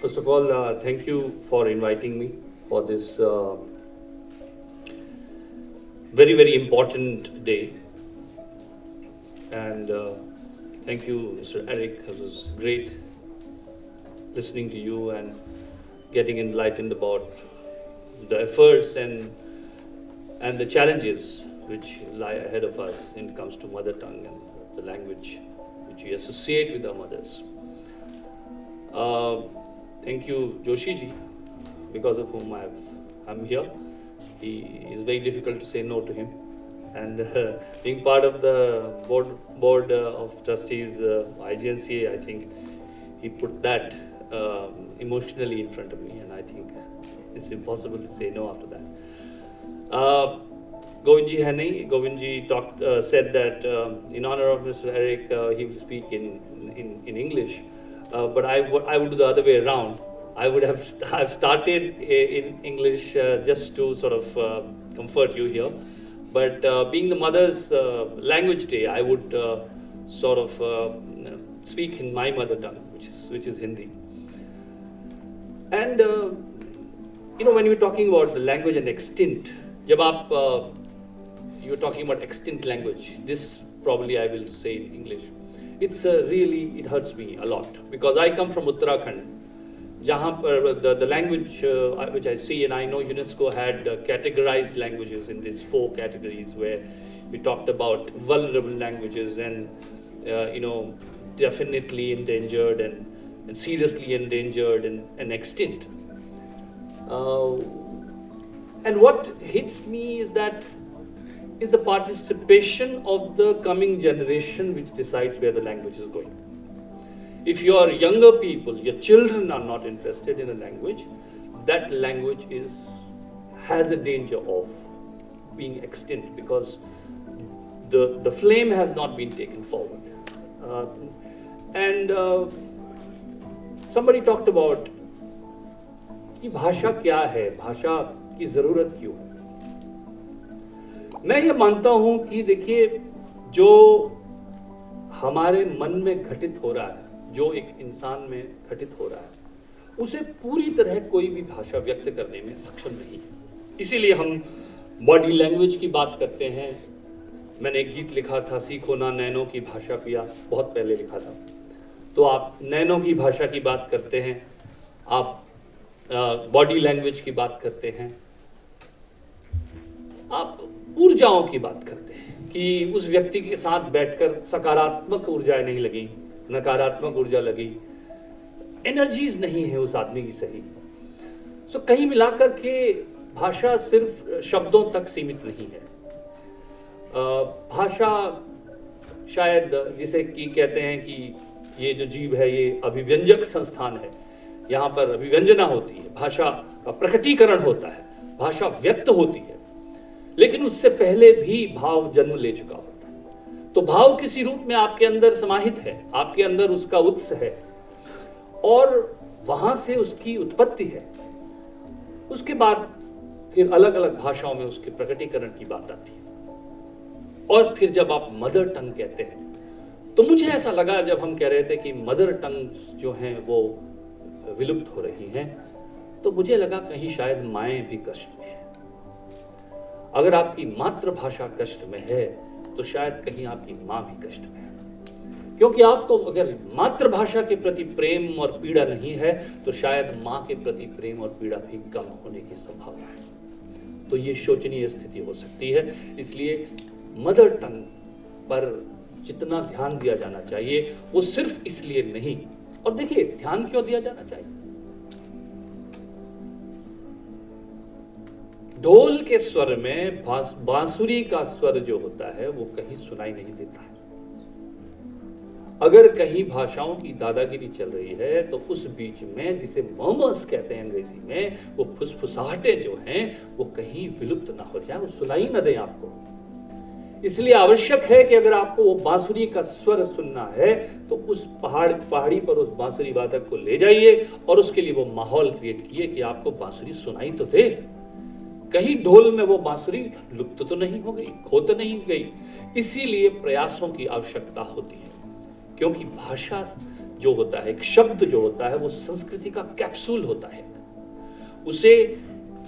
First of all, thank you for inviting me for this very, very important day. And thank you, Mr. Eric. It was great listening to you and getting enlightened about the efforts and the challenges which lie ahead of us when it comes to mother tongue and the language which we associate with our mothers. Thank you, Joshi ji, because of whom I'm here. He is very difficult to say no to him. And being part of the board of trustees, IGNCA, I think he put that emotionally in front of me, and I think it's impossible to say no after that. Govindji Haney, Govindji said that in honor of Mr. Eric, he will speak in English. But I would do the other way around. I would have started in English just to sort of comfort you here. But being the Mother's Language Day, I would sort of speak in my mother tongue, which is Hindi. And when you're talking about the language and extinct, जब you're talking about extinct language, this probably I will say in English. It's really, it hurts me a lot because I come from Uttarakhand, जहाँ पर the language which I see, and I know UNESCO had categorized languages in these 4 categories where we talked about vulnerable languages and definitely endangered and seriously endangered and extinct. And what hits me is the participation of the coming generation which decides where the language is going. If your younger people, your children are not interested in a language, that language has a danger of being extinct because the flame has not been taken forward. And somebody talked about कि भाषा क्या है, भाषा की जरूरत क्यों है. मैं ये मानता हूं कि देखिए, जो हमारे मन में घटित हो रहा है, जो एक इंसान में घटित हो रहा है, उसे पूरी तरह कोई भी भाषा व्यक्त करने में सक्षम नहीं है. इसीलिए हम बॉडी लैंग्वेज की बात करते हैं. मैंने एक गीत लिखा था, सीखो ना नैनों की भाषा पिया, बहुत पहले लिखा था. तो आप नैनों की भाषा की बात करते हैं, आप बॉडी लैंग्वेज की बात करते हैं, आप ऊर्जाओं की बात करते हैं कि उस व्यक्ति के साथ बैठकर सकारात्मक ऊर्जाएं नहीं लगी, नकारात्मक ऊर्जा लगी, एनर्जीज नहीं है उस आदमी की सही. सो कहीं मिलाकर के भाषा सिर्फ शब्दों तक सीमित नहीं है. भाषा शायद जिसे कि कहते हैं कि ये जो जीव है ये अभिव्यंजक संस्थान है, यहाँ पर अभिव्यंजना होती है, भाषा का प्रकटीकरण होता है, भाषा व्यक्त होती है, लेकिन उससे पहले भी भाव जन्म ले चुका होता है. तो भाव किसी रूप में आपके अंदर समाहित है, आपके अंदर उसका उत्स है और वहां से उसकी उत्पत्ति है. उसके बाद फिर अलग अलग भाषाओं में उसके प्रकटीकरण की बात आती है. और फिर जब आप मदर टंग कहते हैं, तो मुझे ऐसा लगा जब हम कह रहे थे कि मदर टंग जो हैं वो विलुप्त हो रही हैं, तो मुझे लगा कहीं शायद माएँ भी कष्ट में हैं. अगर आपकी मातृभाषा कष्ट में है तो शायद कहीं आपकी माँ भी कष्ट में है, क्योंकि आपको अगर मातृभाषा के प्रति प्रेम और पीड़ा नहीं है तो शायद माँ के प्रति प्रेम और पीड़ा भी कम होने की संभावना है. तो ये शोचनीय स्थिति हो सकती है. इसलिए मदर टंग पर जितना ध्यान दिया जाना चाहिए वो सिर्फ इसलिए नहीं. और देखिए, ध्यान क्यों दिया जाना चाहिए? ढोल के स्वर में बांसुरी का स्वर जो होता है वो कहीं सुनाई नहीं देता है. अगर कहीं भाषाओं की दादागिरी चल रही है तो उस बीच में, जिसे मर्मर्स कहते हैं अंग्रेजी में, वो फुसफुसाहटें जो हैं वो कहीं विलुप्त ना हो जाए, वो सुनाई ना दें आपको. इसलिए आवश्यक है कि अगर आपको वो बांसुरी का स्वर सुनना है तो उस पहाड़ी पर उस बांसुरी वादक को ले जाइए और उसके लिए वो माहौल क्रिएट किए कि आपको बांसुरी सुनाई तो दे. कहीं ढोल में वो बांसुरी लुप्त तो नहीं हो गई, खो तो नहीं गई. इसीलिए प्रयासों की आवश्यकता होती है, क्योंकि भाषा जो होता है, एक शब्द जो होता है, वो संस्कृति का कैप्सूल होता है। उसे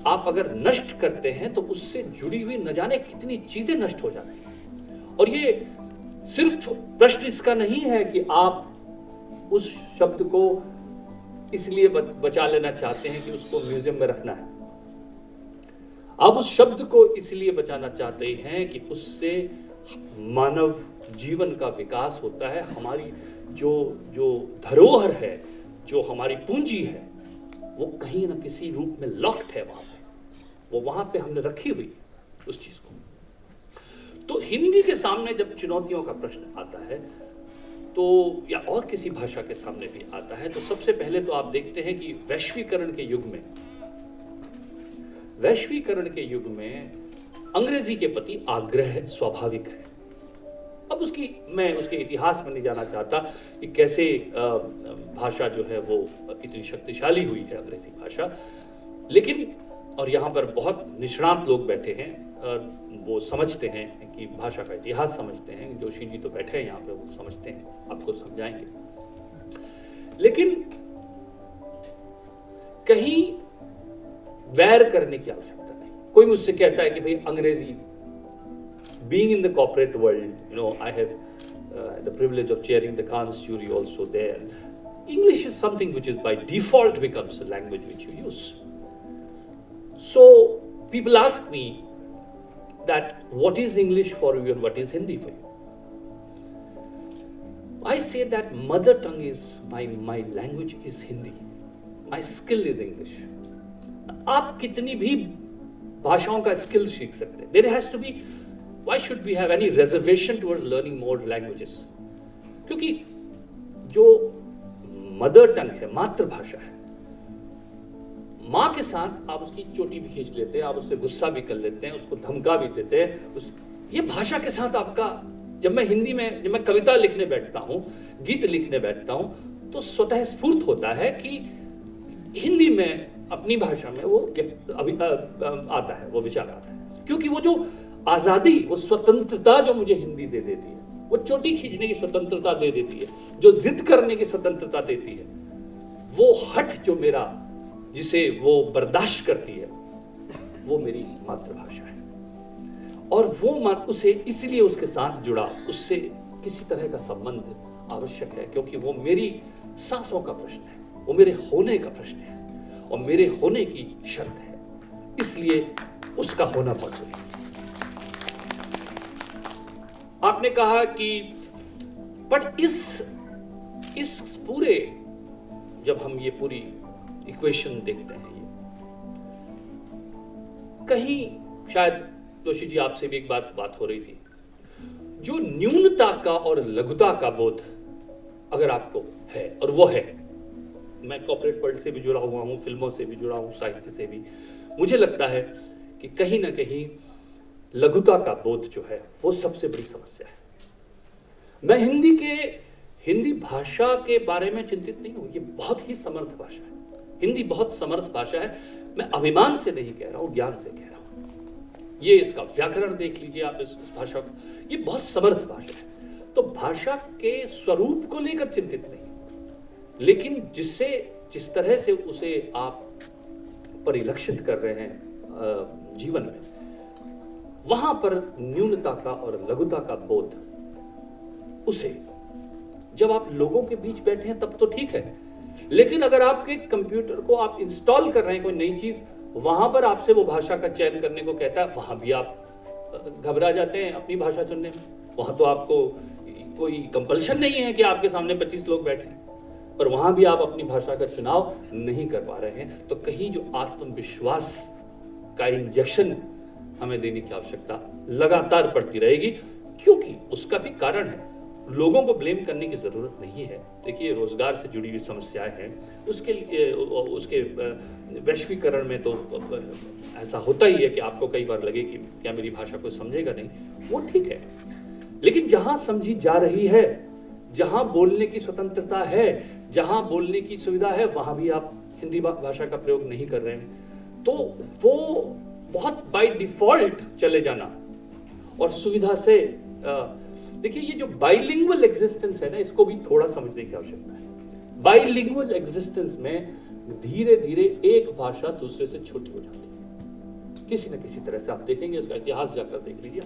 आप अगर नष्ट करते हैं तो उससे जुड़ी हुई न जाने कितनी चीजें नष्ट हो जाती हैं। और ये सिर्फ प्रश्न इसका नहीं है कि आप उस शब्द को इसलिए बचा लेना चाहते हैं कि उसको म्यूजियम में रखना है। आप उस शब्द को इसलिए बचाना चाहते हैं कि उससे मानव जीवन का विकास होता है। हमारी जो धरोहर है, जो हमारी पूंजी है, वो कहीं ना किसी रूप में लॉक्ड है वहां पे, वो वहां पे हमने रखी हुई उस चीज को। तो हिंदी के सामने जब चुनौतियों का प्रश्न आता है तो, या और किसी भाषा के सामने भी आता है, तो सबसे पहले तो आप देखते हैं कि वैश्वीकरण के युग में अंग्रेजी के प्रति आग्रह स्वाभाविक है। अब मैं उसके इतिहास में नहीं जाना चाहता कि कैसे भाषा जो है वो इतनी शक्तिशाली हुई है अंग्रेजी भाषा, लेकिन और यहाँ पर बहुत निष्णात लोग बैठे हैं, वो समझते हैं कि भाषा का इतिहास समझते हैं। जोशी जी तो बैठे हैं यहाँ पे, वो समझते हैं, आपको समझाएंगे। लेकिन कहीं वैर करने की आवश्यकता नहीं। कोई मुझसे कहता है कि भाई अंग्रेजी, being in the corporate world, I have the privilege of chairing the Cannes jury also there. English is something which is by default becomes a language which you use. So people ask me that what is English for you and what is Hindi for you? I say that mother tongue is my language is Hindi. My skill is English. आप कितनी भी भाषाओं का skill सीख सकते हैं। There has to be, why should we have any reservation towards learning more languages? क्योंकि जो मदर टंग है, मातृभाषा है, माँ के साथ आप उसकी चोटी भी खींच लेते हैं, आप उससे गुस्सा भी कर लेते हैं, उसको धमका भी देते हैं। ये भाषा के साथ आपका, जब मैं कविता लिखने बैठता हूँ, गीत लिखने बैठता हूँ, तो स्वतः स्फूर्त होता है कि हिंदी में, अपनी भाषा में वो आता है, वो विचार आता है। क्योंकि वो जो आजादी, वो स्वतंत्रता जो मुझे हिंदी दे देती है, वो चोटी खींचने की स्वतंत्रता दे देती है, जो जिद करने की स्वतंत्रता देती है, वो हठ जो मेरा, जिसे वो बर्दाश्त करती है, वो मेरी मातृभाषा है। और वो उसे इसलिए उसके साथ जुड़ा, उससे किसी तरह का संबंध आवश्यक है, क्योंकि वो मेरी सांसों का प्रश्न है, वो मेरे होने का प्रश्न है, और मेरे होने की शर्त है, इसलिए उसका होना बहुत जरूरी है। आपने कहा कि बट इस पूरे, जब हम ये पूरी इक्वेशन देखते हैं, ये कहीं शायद जोशी जी आपसे भी एक बात हो रही थी, जो न्यूनता का और लघुता का बोध अगर आपको है, और वो है, मैं कॉर्पोरेट वर्ल्ड से भी जुड़ा हुआ हूँ, फिल्मों से भी जुड़ा हूँ, साहित्य से भी, मुझे लगता है कि कहीं ना कहीं लघुता का बोध जो है वो सबसे बड़ी समस्या है। मैं हिंदी भाषा के बारे में चिंतित नहीं हूँ, ये बहुत ही समर्थ भाषा है, हिंदी बहुत समर्थ भाषा है। मैं अभिमान से नहीं कह रहा हूँ, ज्ञान से कह रहा हूँ। ये इसका व्याकरण देख लीजिए आप, इस भाषा को, ये बहुत समर्थ भाषा है। तो भाषा के स्वरूप को लेकर चिंतित नहीं, लेकिन जिस तरह से उसे आप परिलक्षित कर रहे हैं जीवन में, वहां पर न्यूनता का और लघुता का बोध, उसे जब आप लोगों के बीच बैठे हैं तब तो ठीक है, लेकिन अगर आपके कंप्यूटर को आप इंस्टॉल कर रहे हैं कोई नई चीज, वहां पर आपसे वो भाषा का चयन करने को कहता है, वहां भी आप घबरा जाते हैं अपनी भाषा चुनने में। वहां तो आपको कोई कंपल्शन नहीं है कि आपके सामने 25 लोग बैठे हैं, पर वहां भी आप अपनी भाषा का चुनाव नहीं कर पा रहे हैं। तो कहीं जो आत्मविश्वास का इंजेक्शन हमें देने की आवश्यकता लगातार पड़ती रहेगी, क्योंकि उसका भी कारण है। लोगों को ब्लेम करने की जरूरत नहीं है। देखिए, रोजगार से जुड़ी हुई समस्याएं हैं, उसके वैश्वीकरण में तो ऐसा होता ही है कि आपको कई बार लगे कि क्या मेरी भाषा को समझेगा नहीं, वो ठीक है। लेकिन जहां समझी जा रही है, जहां बोलने की स्वतंत्रता है, जहां बोलने की सुविधा है, वहां भी आप हिंदी भाषा का प्रयोग नहीं कर रहे हैं, तो वो बहुत बाय डिफॉल्ट चले जाना और सुविधा से देखिए, ये जो बाइलिंगुअल एग्जिस्टेंस है ना, इसको भी थोड़ा समझने की आवश्यकता है। बाइलिंगुअल एग्जिस्टेंस में धीरे धीरे एक भाषा दूसरे से छोटी हो जाती है, किसी न किसी तरह से। आप देखेंगे, उसका इतिहास जाकर देख लीजिए।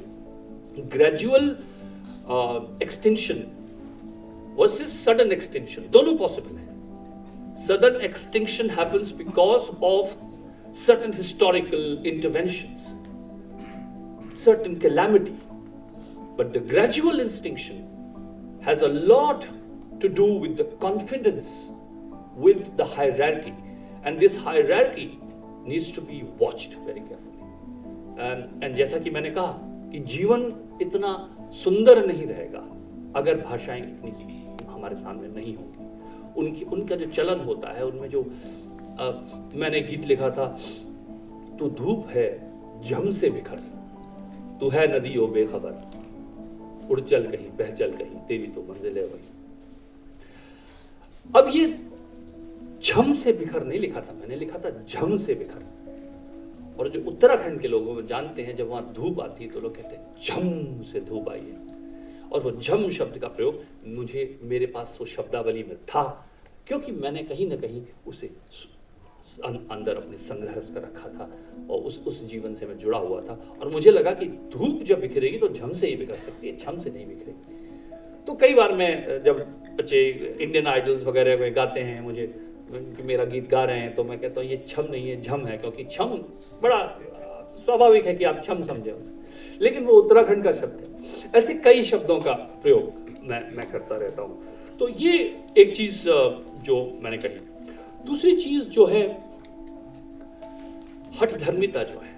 Gradual extension versus sudden extension, दोनों पॉसिबल है। Sudden extinction happens because of certain historical interventions, certain calamity, but the gradual extinction has a lot to do with the confidence with the hierarchy, and this hierarchy needs to be watched very carefully. And जैसा कि मैंने कहा कि जीवन इतना सुंदर नहीं रहेगा अगर भाषाएं इतनी हमारे सामने नहीं होंगी। उनका जो चलन होता है, उनमें जो मैंने गीत लिखा था, तू धूप है झम से बिखर, तू है नदी ओ बेखबर, उड़ चल कहीं बह चल कहीं, तेरी तो मंजिल है वही। अब ये झम से बिखर नहीं लिखा था मैंने, लिखा था झम से बिखर। और जो उत्तराखंड के लोगों में जानते हैं, जब वहां धूप आती है तो लोग कहते हैं झम से धूप आई है। और वो झम शब्द का प्रयोग मेरे पास वो शब्दावली में था, क्योंकि मैंने कहीं ना कहीं उसे अंदर अपने संग्रह उसका रखा था और उस जीवन से मैं जुड़ा हुआ था। और मुझे लगा कि धूप जब बिखरेगी तो झम से ही बिखर सकती है, झम से नहीं बिखरेगी। तो कई बार मैं, जब बच्चे इंडियन आइडल्स वगैरह में गाते हैं, मुझे कि मेरा गीत गा रहे हैं, तो मैं कहता हूँ ये छम नहीं है झम है, क्योंकि छम बड़ा स्वाभाविक है कि आप छम समझे उसे, लेकिन वो उत्तराखंड का शब्द है। ऐसे कई शब्दों का प्रयोग मैं करता रहता हूँ। तो ये एक चीज जो मैंने कही। दूसरी चीज जो है हठधर्मिता जो है,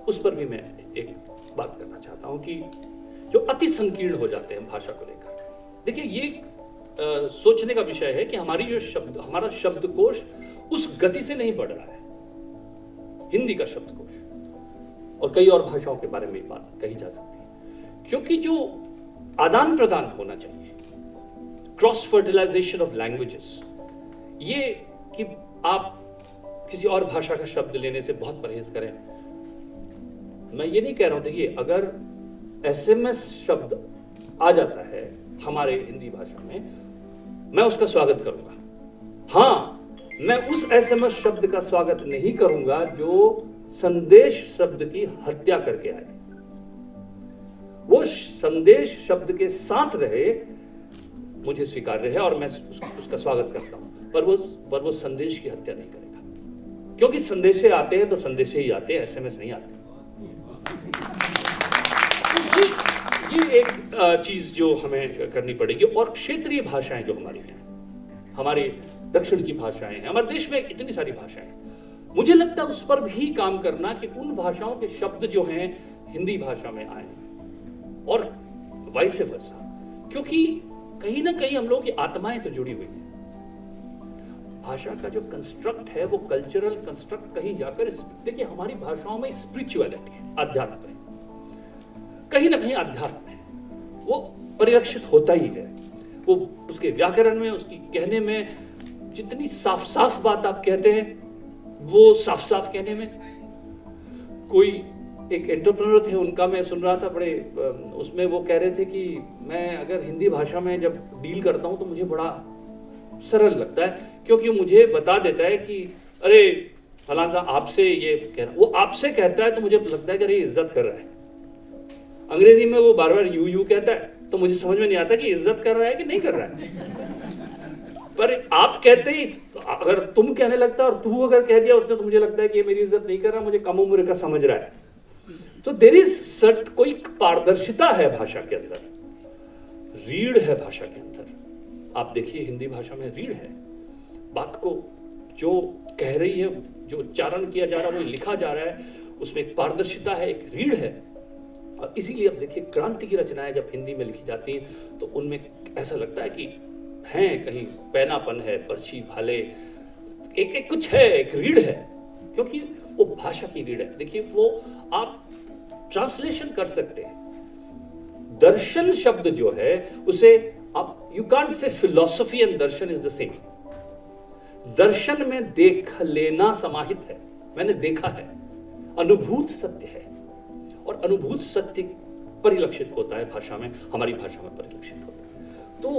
उस पर भी मैं एक बात करना चाहता हूं कि जो अति संकीर्ण हो जाते हैं भाषा को लेकर। देखिए, ये सोचने का विषय है कि हमारा शब्दकोश उस गति से नहीं बढ़ रहा है, हिंदी का शब्दकोश, और कई और भाषाओं के बारे में बात कही जा सकती है, क्योंकि जो आदान प्रदान होना चाहिए, क्रॉस फर्टिलाइजेशन ऑफ लैंग्वेजेस, ये कि आप किसी और भाषा का शब्द लेने से बहुत परहेज करें। मैं ये नहीं कह रहा हूं, देखिए अगर एसएमएस शब्द आ जाता है हमारे हिंदी भाषा में, मैं उसका स्वागत करूंगा। हाँ, मैं उस एसएमएस शब्द का स्वागत नहीं करूंगा जो संदेश शब्द की हत्या करके आए। वो संदेश शब्द के साथ रहे, मुझे स्वीकार्य है और मैं उसका स्वागत करता हूं, पर वो संदेश की हत्या नहीं करेगा, क्योंकि संदेशे आते हैं तो संदेशे ही आते हैं, एसएमएस नहीं आते। ये एक चीज जो हमें करनी पड़ेगी। और क्षेत्रीय भाषाएं जो हमारी हैं, हमारे दक्षिण की भाषाएं हैं, हमारे देश में इतनी सारी भाषाएं हैं, मुझे लगता है उस पर भी काम करना कि उन भाषाओं के शब्द जो हैं हिंदी भाषा में आए और वाइस वर्सा, क्योंकि कहीं ना कहीं हम लोगों की आत्माएं तो जुड़ी हुई है। भाषा का जो कंस्ट्रक्ट है वो कल्चरल कंस्ट्रक्ट कहीं जाकर, देखिए हमारी भाषाओं में स्पिरिचुअलिटी है, अध्यात्म है, कहीं ना कहीं अध्यात्म है, वो परिलक्षित होता ही है। वो उसके व्याकरण में, उसकी कहने में, जितनी साफ साफ बात आप कहते हैं वो साफ साफ कहने में। कोई एक एंटरप्रेन्योर थे, उनका मैं सुन रहा था, बड़े उसमें वो कह रहे थे कि मैं अगर हिंदी भाषा में जब डील करता हूं तो मुझे बड़ा सरल लगता है, क्योंकि मुझे बता देता है कि अरे फलाना साहब आपसे ये कह रहा, वो आपसे कहता है तो मुझे लगता है कि अरे इज्जत कर रहा है। अंग्रेजी में वो बार बार यू कहता है तो मुझे समझ में नहीं आता कि इज्जत कर रहा है कि नहीं कर रहा है। पर आप कहते ही, तो अगर तुम कहने लगता और तू अगर कह दिया उसने, तो मुझे लगता है कि ये मेरी इज्जत नहीं कर रहा, मुझे कम उम्र का समझ रहा है। तो देयर इज कोई पारदर्शिता है भाषा के अंदर, रीढ़ है भाषा के अंदर। आप देखिए हिंदी भाषा में रीढ़ है, बात को जो कह रही है, जो उच्चारण किया जा रहा है, वो लिखा जा रहा है, उसमें एक पारदर्शिता है, एक रीढ़ है। और इसीलिए अब देखिए क्रांति की रचनाएं जब हिंदी में लिखी जाती हैं तो उनमें ऐसा लगता है कि हैं, कहीं पैनापन है, पर्ची भाले, एक कुछ है, एक रीढ़ है, क्योंकि वो भाषा की रीढ़ है। देखिए वो आप ट्रांसलेशन कर सकते हैं। दर्शन शब्द जो है उसे आप, you can't say philosophy and darshan is the same. दर्शन में देख लेना समाहित है, मैंने देखा है, अनुभूत सत्य है, और अनुभूत सत्य परिलक्षित होता है भाषा में, हमारी भाषा में परिलक्षित होता है। तो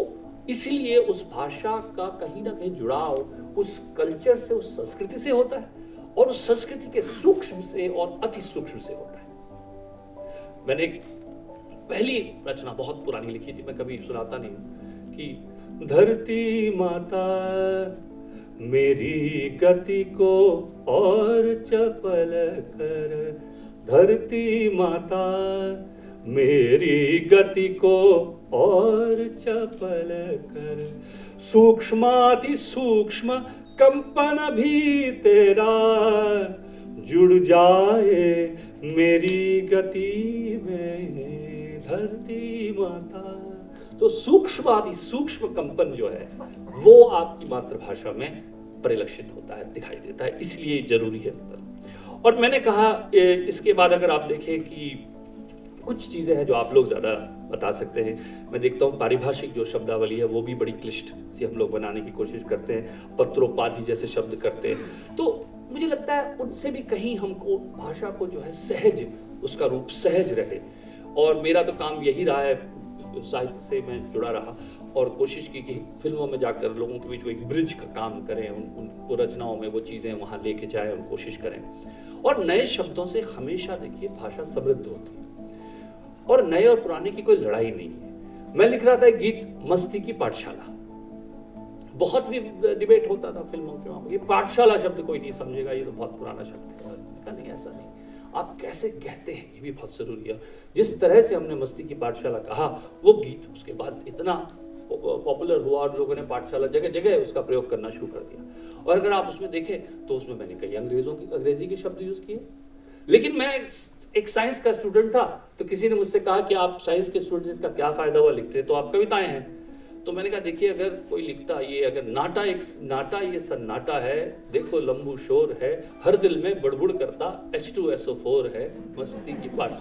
इसलिए उस भाषा का कहीं ना कहीं जुड़ाव उस कल्चर से, उस संस्कृति से होता है, और उस संस्कृति के सूक्ष्म से और अति सूक्ष्म से होता है। मैंने एक पहली रचना बहुत पुरानी लिखी थी, मैं कभी सुनाता नहीं हूं, कि धरती माता मेरी गति को और चपल कर, धरती माता मेरी गति को और चपल कर, सूक्ष्माति सूक्ष्म कंपन भी तेरा जुड़ जाए मेरी गति में, धरती माता। तो सूक्ष्माति सूक्ष्म कंपन जो है वो आपकी मातृभाषा में परिलक्षित होता है, दिखाई देता है, इसलिए जरूरी है। और मैंने कहा इसके बाद अगर आप देखें कि कुछ चीजें हैं जो आप लोग ज्यादा बता सकते हैं। मैं देखता हूँ पारिभाषिक जो शब्दावली है वो भी बड़ी क्लिष्ट सी हम लोग बनाने की कोशिश करते हैं, पत्रोपाधि जैसे शब्द करते हैं, तो मुझे लगता है उनसे भी कहीं हमको भाषा को जो है सहज, उसका रूप सहज रहे। और मेरा तो काम यही रहा है, साहित्य से मैं जुड़ा रहा और कोशिश की कि फिल्मों में जाकर लोगों के बीच वो एक ब्रिज का काम करें, उन रचनाओं में वो चीज़ें वहाँ लेके जाएं और कोशिश करें। और नए शब्दों से हमेशा देखिए भाषा समृद्ध होती है, और नए और पुराने की कोई लड़ाई नहीं है। मैं लिख रहा था एक गीत, मस्ती की पाठशाला, बहुत भी डिबेट होता था फिल्मों के वहाँ, ये पाठशाला शब्द कोई नहीं समझेगा, ये तो बहुत पुराना शब्द है। नहीं, ऐसा नहीं, आप कैसे कहते हैं ये भी बहुत जरूरी है। जिस तरह से हमने मस्ती की पाठशाला कहा, वो गीत उसके बाद इतना पॉपुलर हुआ और लोगों ने पाठशाला जगह जगह उसका प्रयोग करना शुरू कर दिया। और अगर आप उसमें देखें तो उसमें मैंने कई अंग्रेजी के शब्द यूज किए। लेकिन मैं एक साइंस का स्टूडेंट था, तो किसी ने मुझसे कहा कि आप साइंस के स्टूडेंट्स का क्या फायदा हुआ, लिखते तो आप कविताएं हैं। तो मैंने कहा देखिए, अगर कोई लिखता, ये अगर नाटा ये सन्नाटा है, देखो लंबू शोर है, हर दिल में बड़बुड़ करता H2SO4 है, मस्ती की पाठ।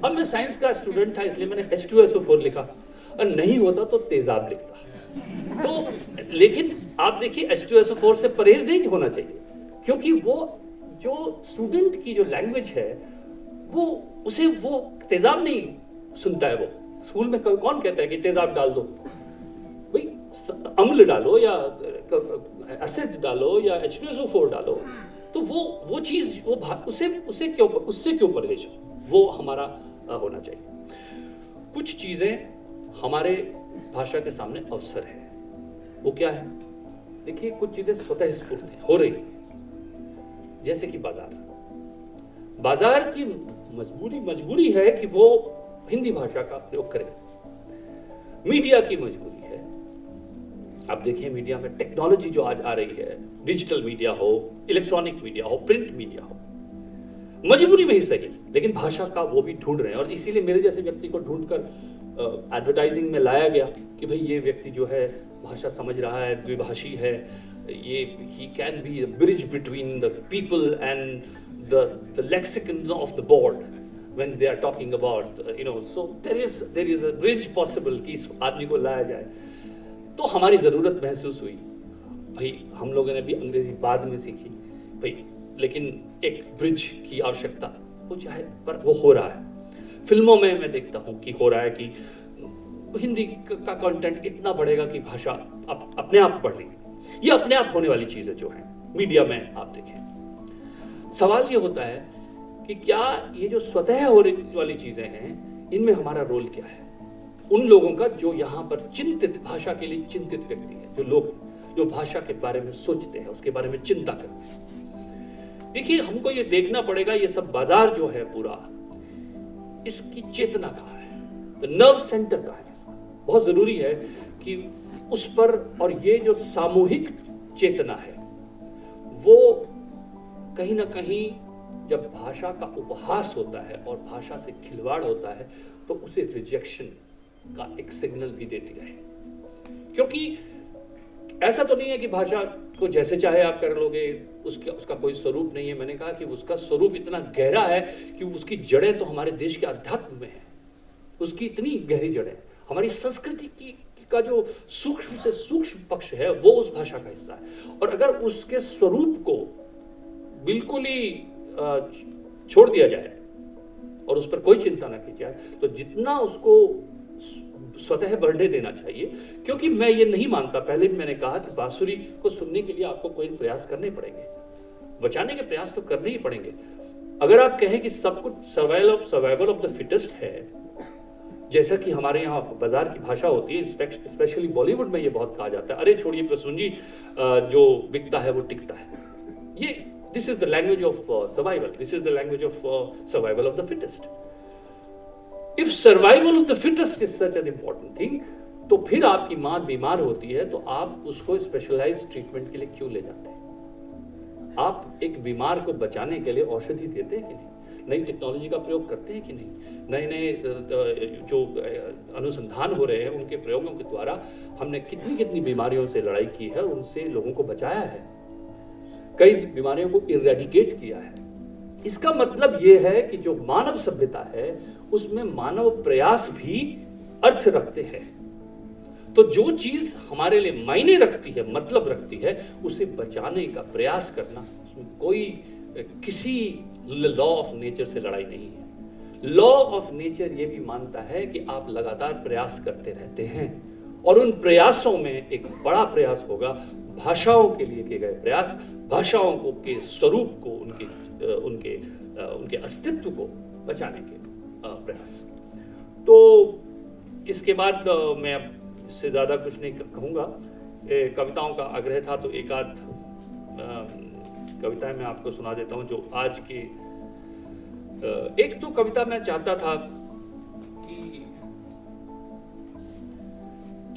अब मैं साइंस का स्टूडेंट था इसलिए मैंने H2SO4 लिखा, और नहीं होता तो तेजाब लिखता। तो लेकिन आप देखिए H2SO4 से परहेज नहीं होना चाहिए, क्योंकि वो जो स्टूडेंट की जो लैंग्वेज है वो उसे वो तेजाब नहीं सुनता है। वो स्कूल में कौन कहता है कि तेजाब डाल दो, भाई अम्ल डालो या एसिड डालो या H2SO4 डालो, तो वो चीज वो उससे क्यों परहेज, वो हमारा होना चाहिए। कुछ चीजें हमारे भाषा के सामने अवसर है, वो क्या है? देखिए, कुछ चीजें स्वतः स्फूर्त हो रही, जैसे कि बाजार की मजबूरी है कि वो हिंदी भाषा का प्रयोग करे, मीडिया की मजबूरी है। आप देखिए मीडिया में टेक्नोलॉजी जो आज आ रही है, डिजिटल मीडिया हो, इलेक्ट्रॉनिक मीडिया हो, प्रिंट मीडिया हो, मजबूरी में ही सही, लेकिन भाषा का वो भी ढूंढ रहे हैं। और इसीलिए मेरे जैसे व्यक्ति को ढूंढकर एडवर्टाइजिंग में लाया गया कि भाई ये व्यक्ति जो है भाषा समझ रहा है, द्विभाषी है, ये he can be a bridge between the people and the lexicon of the board when they are talking about so there is a bridge possible कि इस आदमी को लाया जाए। तो हमारी ज़रूरत महसूस हुई, भाई हम लोगों ने भी अंग्रेजी बाद में सीखी भाई, लेकिन एक ब्रिज की आवश्यकता हो चाहे, पर वो हो रहा है। फिल्मों में मैं देखता हूँ कि हो रहा है कि हिंदी का कंटेंट इतना बढ़ेगा कि भाषा अपने आप बढ़ रही है। ये अपने आप होने वाली चीजें जो है मीडिया में आप देखें। सवाल ये होता है कि क्या ये जो स्वतः होने वाली चीजें हैं, इनमें हमारा रोल क्या है? उन लोगों का जो यहाँ पर चिंतित, भाषा के लिए चिंतित व्यक्ति है, जो लोग जो भाषा के बारे में सोचते हैं, उसके बारे में चिंता करते हैं। देखिए, हमको ये देखना पड़ेगा, ये सब बाजार जो है पूरा, इसकी चेतना कहाँ है, तो नर्व सेंटर कहाँ है। बहुत जरूरी है कि उस पर, और ये जो सामूहिक चेतना है वो कहीं ना कहीं जब भाषा का उपहास होता है और भाषा से खिलवाड़ होता है तो उसे रिजेक्शन का एक सिग्नल भी देती रहे। क्योंकि ऐसा तो नहीं है कि भाषा को जैसे चाहे आप कर लोगे, उसका कोई स्वरूप नहीं है। मैंने कहा कि उसका स्वरूप इतना गहरा है कि उसकी जड़ें तो हमारे देश के अध्यात्म में है, उसकी इतनी गहरी जड़ें। हमारी संस्कृति का जो सूक्ष्म से सूक्ष्म पक्ष है वो उस भाषा का हिस्सा है। और अगर उसके स्वरूप को बिल्कुल ही छोड़ दिया जाए और उस पर कोई चिंता ना की जाए, तो जितना उसको स्वतः बढ़ने देना चाहिए, क्योंकि मैं ये नहीं मानता, पहले भी मैंने कहा कि बांसुरी को सुनने के लिए आपको कोई प्रयास करने पड़ेंगे, बचाने के प्रयास तो करने ही पड़ेंगे। अगर आप कहें कि सब कुछ सर्वाइवल ऑफ द फिटेस्ट है, जैसा कि हमारे यहाँ बाजार की भाषा होती है, स्पेशली बॉलीवुड में ये बहुत कहा जाता है, अरे छोड़िए प्रसून जी, जो बिकता है वो टिकता है। ये this is the language of survival, this is the language of survival of the fittest. If survival of the fittest is such an important thing, तो फिर आपकी मां बीमार होती है तो आप उसको स्पेशलाइज्ड ट्रीटमेंट के लिए क्यों ले जाते हैं? आप एक बीमार को बचाने के लिए औषधि देते हैं कि नहीं? नई टेक्नोलॉजी का प्रयोग करते हैं कि नहीं? नए नए जो अनुसंधान हो रहे हैं उनके प्रयोगों के द्वारा हमने कितनी कितनी बीमारियों से लड़ाई की है, उनसे लोगों को बचाया है, कई बीमारियों को इरेडिकेट किया है। इसका मतलब यह है कि जो मानव सभ्यता है उसमें मानव प्रयास भी अर्थ रखते हैं। तो जो चीज हमारे लिए मायने रखती है, मतलब रखती है, उसे बचाने का प्रयास करना, उसमें कोई किसी लॉ ऑफ नेचर से लड़ाई नहीं है। लॉ ऑफ नेचर ये भी मानता है कि आप लगातार प्रयास करते रहते हैं और उन प्रयासों में एक बड़ा प्रयास होगा भाषाओं के लिए किए गए प्रयास, भाषाओं को के स्वरूप को, उनके अस्तित्व को बचाने के प्रयास। तो इसके बाद मैं इससे ज्यादा कुछ नहीं कहूंगा। कविताओं का आग्रह था तो एक आध कविताएं मैं आपको सुना देता हूं जो आज के एक तो कविता मैं चाहता था कि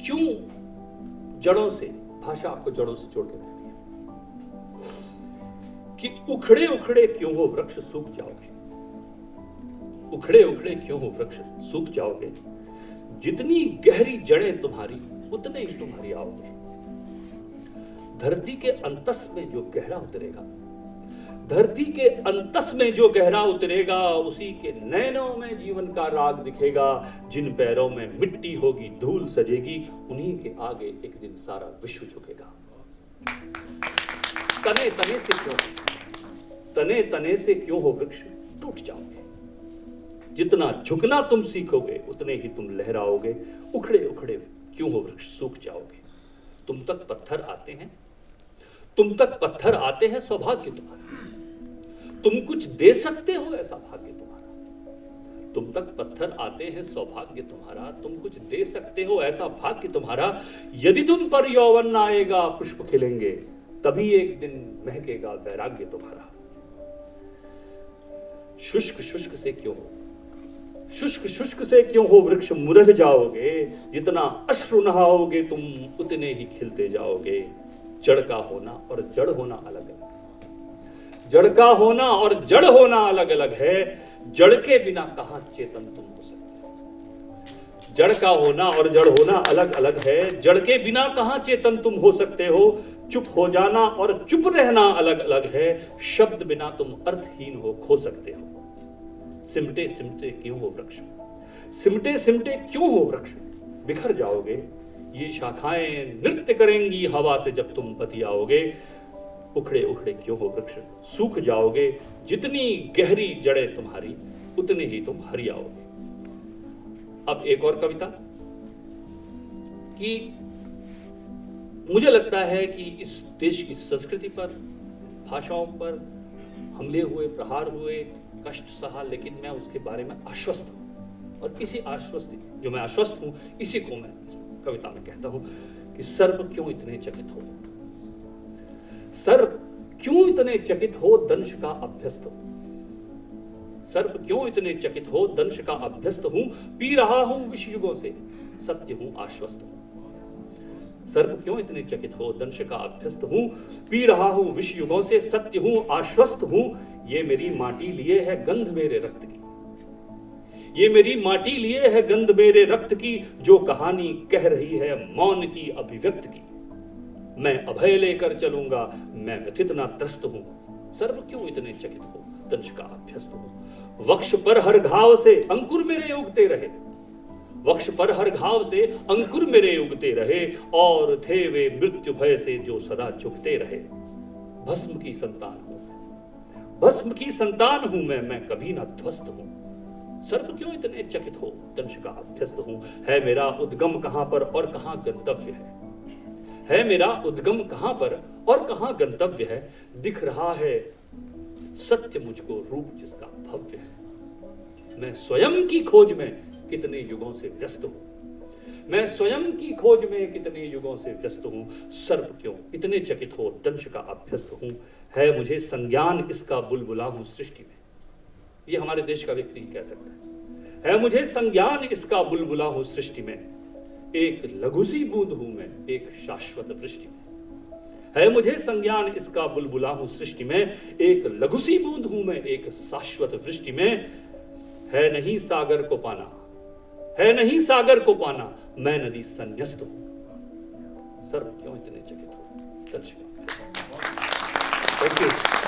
क्यों जड़ों से, भाषा आपको जड़ों से जोड़ के रखती है, कि उखड़े उखड़े क्यों हो वृक्ष सूख जाओगे, उखड़े उखड़े क्यों हो वृक्ष सूख जाओगे, जितनी गहरी जड़ें तुम्हारी उतने ही तुम्हारी आओगे। धरती के अंतस में जो गहरा उतरेगा, धरती के अंतस में जो गहरा उतरेगा, उसी के नैनों में जीवन का राग दिखेगा। जिन पैरों में मिट्टी होगी धूल सजेगी, उन्हीं के आगे एक दिन सारा विश्व झुकेगा। तने तने से क्यों, तने तने से क्यों हो वृक्ष टूट जाओगे, जितना झुकना तुम सीखोगे उतने ही तुम लहराओगे। उखड़े उखड़े क्यों हो वृक्ष सूख जाओगे। तुम तक पत्थर आते हैं, तुम तक पत्थर आते हैं, सौभाग्य तुम्हारा। तुम कुछ दे सकते हो, ऐसा भाग्य तुम्हारा। तुम तक पत्थर आते हैं, सौभाग्य तुम्हारा। तुम कुछ दे सकते हो, ऐसा भाग्य तुम्हारा। यदि तुम पर यौवन आएगा, पुष्प खिलेंगे, तभी एक दिन महकेगा वैराग्य तुम्हारा। शुष्क शुष्क से क्यों हो, शुष्क शुष्क से क्यों हो वृक्ष मुरझ जाओगे, जितना अश्रु नहाओगे तुम उतने ही खिलते जाओगे। जड़ का होना और जड़ होना अलग है, जड़ का होना और जड़ होना अलग अलग है। जड़ के बिना कहां चेतन तुम हो सकते हो। जड़ का होना और जड़ होना अलग अलग है, जड़ के बिना कहां चेतन तुम हो सकते हो। चुप हो जाना और चुप रहना अलग अलग है, शब्द बिना तुम अर्थहीन हो खो सकते हो। सिमटे सिमटे क्यों हो वृक्ष, सिमटे सिमटे क्यों हो वृक्ष, बिखर जाओगे। ये शाखाएं नृत्य करेंगी हवा से जब तुम बतियाओगे। उखड़े उखड़े क्यों हो वृक्ष सूख जाओगे, जितनी गहरी जड़ें तुम्हारी उतने ही तुम हरियाओगे। अब एक और कविता कि मुझे लगता है कि इस देश की संस्कृति पर, भाषाओं पर हमले हुए, प्रहार हुए, कष्ट सहा, लेकिन मैं उसके बारे में आश्वस्त हूं। और इसी आश्वस्ति, जो मैं आश्वस्त हूं, इसी को मैं कविता में कहता हूं कि सर्प क्यों इतने चकित हो, सर्प क्यों इतने चकित हो, दंश का अभ्यस्त हो। सर्प क्यों इतने चकित हो, दंश का अभ्यस्त हूं, पी रहा हूं विष युगों से, सत्य हूं आश्वस्त हूं। सर्प क्यों इतने चकित हो, दंश का अभ्यस्त हूं, पी रहा हूं विष युगों से, सत्य हूं आश्वस्त हूं। ये मेरी माटी लिए है गंध मेरे रक्त की, ये मेरी माटी लिए है गंध मेरे रक्त की, जो कहानी कह रही है मौन की अभिव्यक्त की। मैं अभय लेकर चलूंगा, मैं व्यथित ना त्रस्त हूं। सर्व क्यों इतने चकित हो, दंश का अभ्यस्त हो। वक्ष पर हर घाव से अंकुर मेरे उगते रहे, वक्ष पर हर घाव से अंकुर मेरे उगते रहे, और थे वे मृत्यु भय से जो सदा झुकते रहे। भस्म की संतान हूं, भस्म की संतान हूं मैं कभी ना ध्वस्त हूं। सर्प क्यों इतने चकित हो, दंश का अभ्यस्त हूं। है मेरा उद्गम कहां पर और कहां गंतव्य है मेरा उद्गम कहां पर और कहां गंतव्य है। दिख रहा है सत्य मुझको रूप जिसका भव्य है। मैं स्वयं की खोज में कितने युगों से व्यस्त हूं, मैं स्वयं की खोज में कितने युगों से व्यस्त हूं। सर्प क्यों इतने चकित हो, दंश का अभ्यस्त हूं। है मुझे संज्ञान इसका बुलबुला हूं सृष्टि में। ये हमारे देश का व्यक्ति कह सकता है मुझे संज्ञान इसका बुलबुला हूं सृष्टि में। एक लघु सी बूंद हूं मैं एक शाश्वत वृष्टि में। है मुझे संज्ञान इसका बुलबुला हूं सृष्टि में। एक लघु सी बूंद हूं मैं एक शाश्वत वृष्टि में। है नहीं सागर को पाना, है नहीं सागर को पाना, मैं नदी संन्यस्त हूं। सर्प क्यों इतने चकित हो, दर्शक। Thank you.